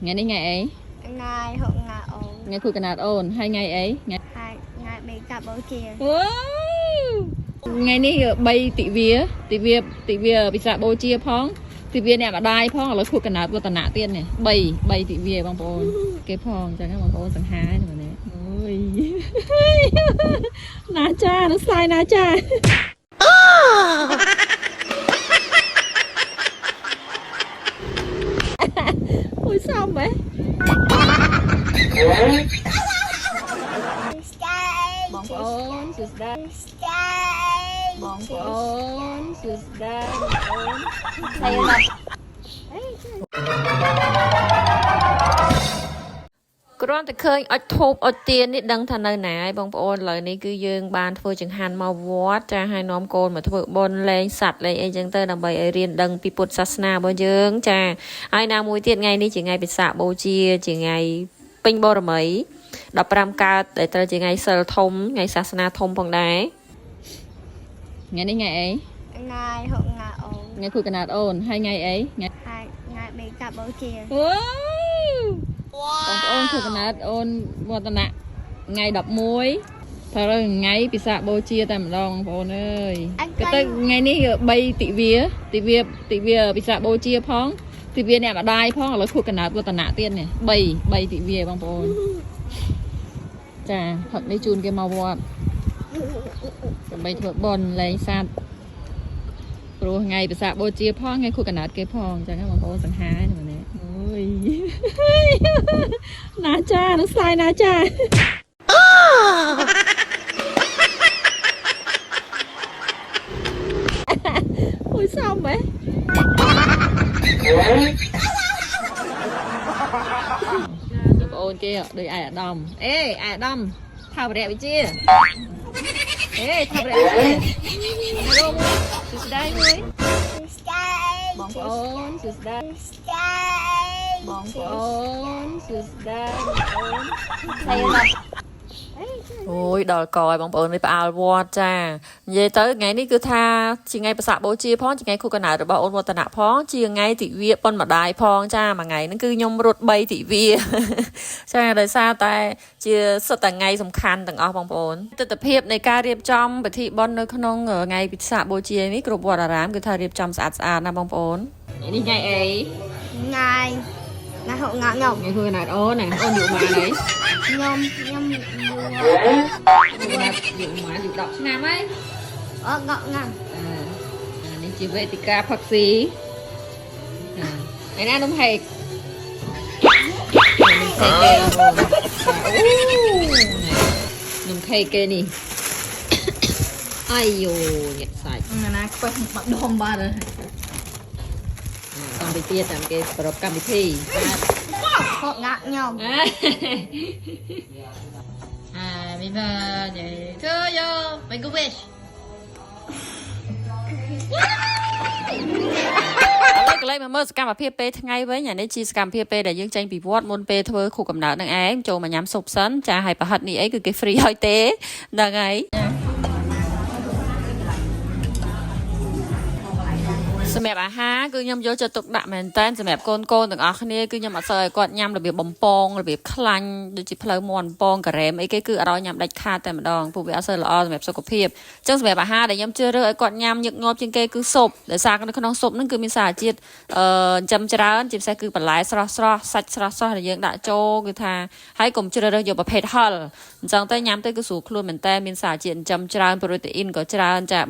Ngàyនេះngày ấy? Ngày hội ngày ổn. Ngày khui cà nạt ôn hay ngày ấy? Ngày bị cặp bố chia. Wow. Ngàyนี้bay tị vía bị sạ bô chia phong tị vía nè mà đai phong là khui cà nạt vô tận nạ tiên này bay tị vía bang bồn cái phong chẳng các bang bồn sang hái này mà nè ôi ná cha nó sai ná cha ôi sao vậy bong bồn sudah saya nak គ្រាន់តែឃើញអុចធូបអុចទៀននេះដឹងថានៅណាហើយបងប្អូនឥឡូវនេះគឺយើងបានធ្វើចង្ហាន់មកវត្តចាឲ្យនាំកូនមកធ្វើបុណ្យលេងសត្វលេងអីចឹងទៅដើម្បីឲ្យរៀនដឹងពីពុទ្ធសាសនារបស់យើងចាហើយណាមួយទៀតថ្ងៃនេះជាថ្ងៃពិសាខបូជាជាថ្ងៃពេញបរមី15កើតដែលត្រូវជាថ្ងៃសិលធំថ្ងៃសាសនាធំផងដែរថ្ងៃនេះថ្ងៃអី Ngày hội ngày ổn. ថ្ងៃគូកណាតអូនហើយថ្ងៃអីថ្ងៃ Ngày bị cặp bố chia. បងប្អូនគូកណាតអូនវឌ្ឍនៈថ្ងៃ11ថារើថ្ងៃពិសាខបូជាតែម្ដងបងប្អូនអើយក៏ទៅថ្ងៃនេះ3ទិវាពិសាខបូជាផងទិវាអ្នកម្ដាយផងឥឡូវគូកណាតវឌ្ឍនៈទៀតនេះ3ទិវាបងប្អូនចាផឹកនេះជូនគេមកវត្តដើម្បីធ្វើបុណ្យលេងសត្វព្រោះថ្ងៃពិសាខបូជាផងថ្ងៃគូកណាតគេផងចឹងណាបងប្អូនសង្ហានេះនេះអូយណាចាnó saiណាចាអូយsao vậyបងប្អូនគេដូចឯអាដាមអេអាដាមថាបរិយវិជាเอ้ทำอะไรลงสุดได้เลยบองโอนสุดได้บองโอนสุดได้ใส่แบบអូយដល់កយបងប្អូននេះផ្អើលវត្តចានិយាយទៅថ្ងៃនេះគឺថាជាថ្ងៃប្រសាបូជាផងជាថ្ងៃខួបកំណើតរបស់អូនវឌ្ឍនៈផងជាថ្ងៃទិវាប៉ុនម្ដាយផងចាមួយថ្ងៃហ្នឹងគឺខ្ញុំរត់3ទិវាចាដោយសារតែជាសុទ្ធតែថ្ងៃសំខាន់ទាំងអស់បងប្អូនទស្សនវិជ្ជានៃការរៀបចំពិធីបុណ្យនៅក្នុងថ្ងៃពិសាខបូជានេះគ្រប់វត្តអារាមគឺថារៀបចំស្អាតណាបងប្អូននេះថ្ងៃអី Ngày hội ngày nhộng. ថ្ងៃខួបកំណើតអូនណាអូនយូរមកហើយ Nhom យូរមក10ឆ្នាំហើយ ngọc ngầm. នេះជាវេទិកាផឹកស៊ីឯណានំហេកនំខេកគេនេះអាយយោញាក់សាច់ណាខ្វះបាក់ដុំបាទកម្មវិធីតាមគេប្រកបកម្មវិធី Hội ngạc nhộng. Happy birthday to you make a wish កន្លែងមកមើលសកម្មភាពពេលថ្ងៃវិញអានេះជាសកម្មភាពពេលដែលយើងចេញពីវត្តមុនពេលធ្វើខួបកំណើតនឹងឯងចូលមកញ៉ាំស៊ុបសិនចាឲ្យប្រហិតនេះអីគឺគេ free ឲ្យទេហ្នឹងហើយសម្រាប់អាហារគឺខ្ញុំយកចិត្តទុកដាក់មែនតើសម្រាប់កូនទាំងអស់គ្នាគឺខ្ញុំអត់សូវឲ្យគាត់ញ៉ាំរបៀបបំពងរបៀបខ្លាញ់ដូចជាផ្លូវមាន់បំពងការ៉េមអីគេគឺអត់ឲ្យញ៉ាំដាច់ខាតតែម្ដងព្រោះវាអត់សូវល្អសម្រាប់សុខភាពអញ្ចឹងសម្រាប់អាហារដែលខ្ញុំជឿរើសឲ្យគាត់ញ៉ាំញឹកញាប់ជាងគេគឺស៊ុបដោយសារនៅក្នុងស៊ុបហ្នឹងគឺមានសារជាតិចិញ្ចឹមច្រើនជាពិសេសគឺបន្លែស្រស់សាច់ស្រស់ដែលយើងដាក់ចូលគឺថាហើយកុំជ្រើសរើសយកប្រភេទហឹលអញ្ចឹងទៅញ៉ាំទៅគឺស្រួលខ្លួនមែនតើមានសារជាតិចិញ្ចឹមច្រើនប្រូតេអ៊ីនក៏ច្រើនចា